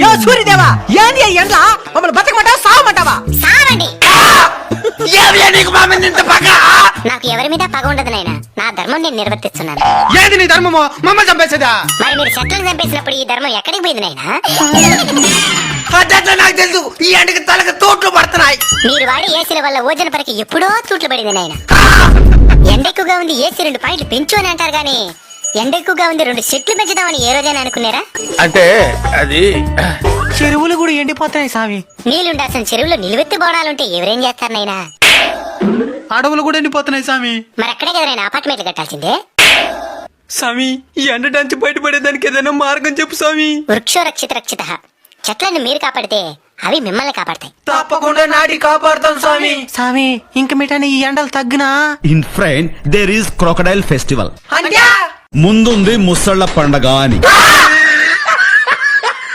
యో సూర్యదేవా ఏంది ఎండ్ల మమ్మల్ని బతకమంటావా సావమంటావా? సావండి. నీకు మా మీద ఇంత పగ? నాకు ఎవరి మీద పగ ఉండదు నాయనా, నా ధర్మం నేను నిర్వర్తిస్తున్నాను. ఏది నీ ధర్మమో? మమ్మల్ని చంపేసేదా? మరి మీరు చెట్లను చంపేసినప్పుడు ఈ ధర్మం ఎక్కడికి పోయింది నాయనా? అట్లా నాకు తెలుసు. ఈ ఎండకి తలకు తోట్లు పడుతున్నాయి. మీరు వాడి ఏసీల వల్ల ఓజన పరికి ఎప్పుడో తూట్లు పడింది నాయనా. ఎండ ఎక్కువగా ఉంది ఏసీ 2 పాయింట్లు పెంచు అని అంటారు గానీ ఎండ ఎక్కువగా ఉంది 2 చెట్లు పెంచుదామని ఏ రోజైనా అనుకున్నారా? అంటే అది చెరువులు కూడా ఎండిపోతున్నాయి స్వామి. నీళ్ళుండాల్సిన చెరువులో నిలువెత్తి బోడాలుంటే ఎవరేం చేస్తారు నాయనా? అడవులు కూడా ఎండిపోతున్నాయి స్వామి. మరి అక్కడే కదా నేను అపార్ట్మెంట్లు కట్టాల్సిందే. స్వామి ఈ ఎండ నుంచి బయటపడేదానికి ఏదైనా మార్గం చెప్పు స్వామి. వృక్షో రక్షిత రక్షిత. చెట్లను మీరు కాపాడితే అవి మిమ్మల్ని కాపాడతాయి. తప్పకుండా నాటి కాపాడుతాం స్వామి. స్వామి ఇంక మిఠాని ఈ ఎండలు తగ్గినా? In front there is crocodile festival. అంటే ముందుంది ముసళ్ళ పండగ అని.